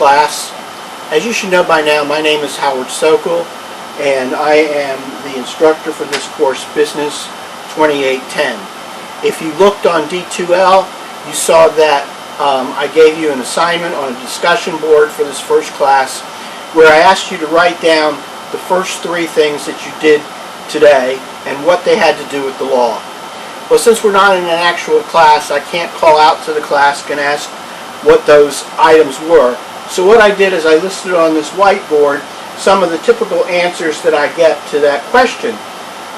class. As you should know by now, my name is Howard Sokol, and I am the instructor for this course, Business 2810. If you looked on D2L, you saw that I gave you an assignment on a discussion board for this first class where I asked you to write down the first three things that you did today and what they had to do with the law. Well, since we're not in an actual class, I can't call out to the class and ask what those items were. So what I did is I listed on this whiteboard some of the typical answers that I get to that question.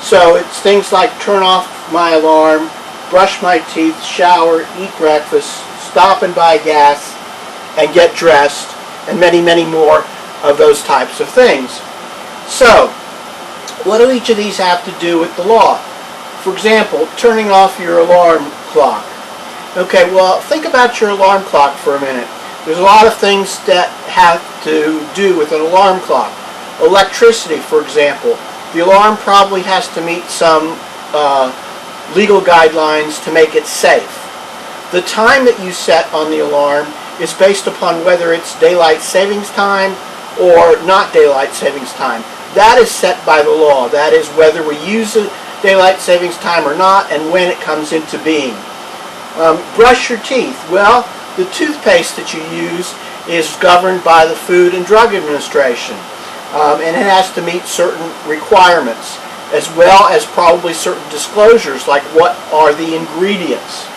So it's things like turn off my alarm, brush my teeth, shower, eat breakfast, stop and buy gas, and get dressed, and many, many more of those types of things. So, what do each of these have to do with the law? For example, turning off your alarm clock. Okay, well, think about your alarm clock for a minute. There's a lot of things that have to do with an alarm clock. Electricity, for example. The alarm probably has to meet some legal guidelines to make it safe. The time that you set on the alarm is based upon whether it's daylight savings time or not daylight savings time. That is set by the law. That is whether we use daylight savings time or not and when it comes into being. Brush your teeth. Well, the toothpaste that you use is governed by the Food and Drug Administration, and it has to meet certain requirements, as well as probably certain disclosures like what are the ingredients.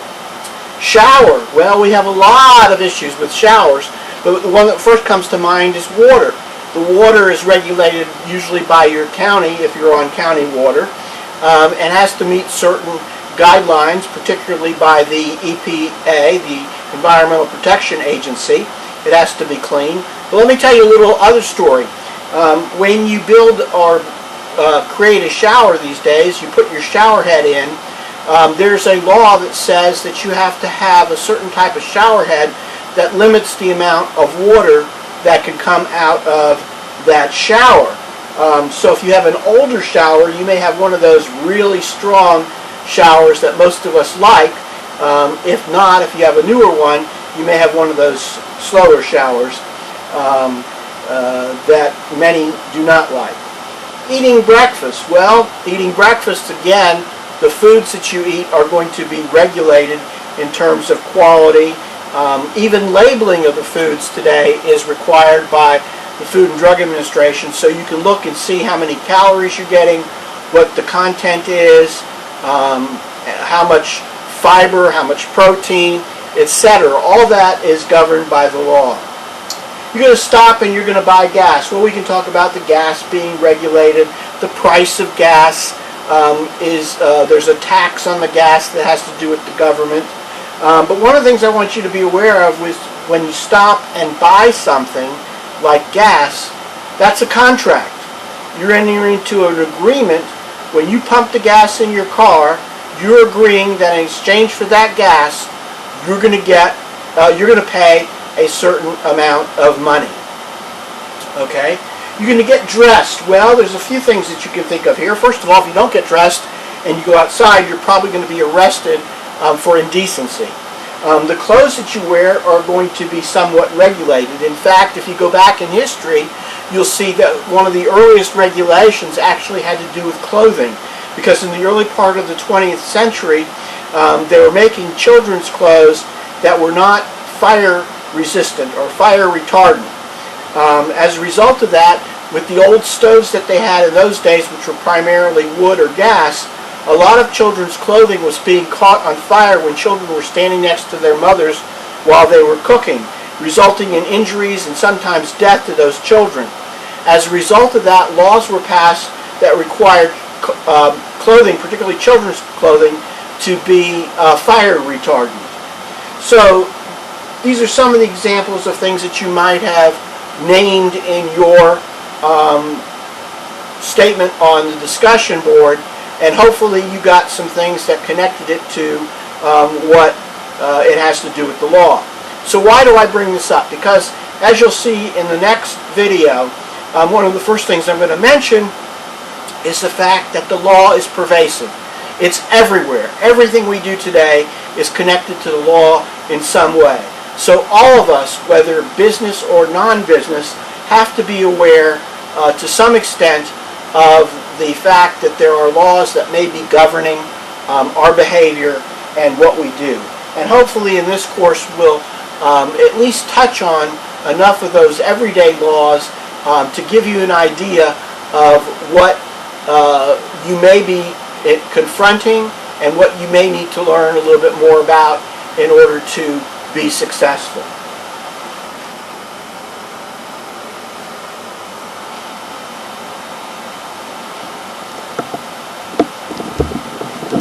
Shower. Well, we have a lot of issues with showers, but the one that first comes to mind is water. The water is regulated usually by your county if you're on county water, and has to meet certain guidelines, particularly by the EPA, the Environmental Protection Agency. It has to be clean. But let me tell you a little other story. When you build or create a shower these days, you put your shower head in. There's a law that says that you have to have a certain type of shower head that limits the amount of water that can come out of that shower. So if you have an older shower, you may have one of those really strong showers that most of us like. If not, if you have a newer one, you may have one of those slower showers that many do not like. Eating breakfast. Well, eating breakfast, again, the foods that you eat are going to be regulated in terms of quality. Even labeling of the foods today is required by the Food and Drug Administration, so you can look and see how many calories you're getting, what the content is, how much fiber, how much protein, etc. All that is governed by the law. You're going to stop and you're going to buy gas. Well, we can talk about the gas being regulated. The price of gas there's a tax on the gas that has to do with the government. But one of the things I want you to be aware of is when you stop and buy something like gas, that's a contract. You're entering into an agreement. When you pump the gas in your car, you're agreeing that in exchange for that gas, you're going to pay a certain amount of money. Okay? You're going to get dressed. Well, there's a few things that you can think of here. First of all, if you don't get dressed and you go outside, you're probably going to be arrested for indecency. The clothes that you wear are going to be somewhat regulated. In fact, if you go back in history, you'll see that one of the earliest regulations actually had to do with clothing, because in the early part of the 20th century, they were making children's clothes that were not fire resistant or fire retardant. As a result of that, with the old stoves that they had in those days, which were primarily wood or gas, a lot of children's clothing was being caught on fire when children were standing next to their mothers while they were cooking, resulting in injuries and sometimes death to those children. As a result of that, laws were passed that required clothing, particularly children's clothing, to be fire retardant. So these are some of the examples of things that you might have named in your statement on the discussion board, and hopefully you got some things that connected it to what it has to do with the law. So why do I bring this up? Because as you'll see in the next video, one of the first things I'm going to mention is the fact that the law is pervasive. It's everywhere. Everything we do today is connected to the law in some way. So all of us, whether business or non-business, have to be aware to some extent of the fact that there are laws that may be governing our behavior and what we do. And hopefully in this course we'll at least touch on enough of those everyday laws to give you an idea of what you may be confronting and what you may need to learn a little bit more about in order to be successful.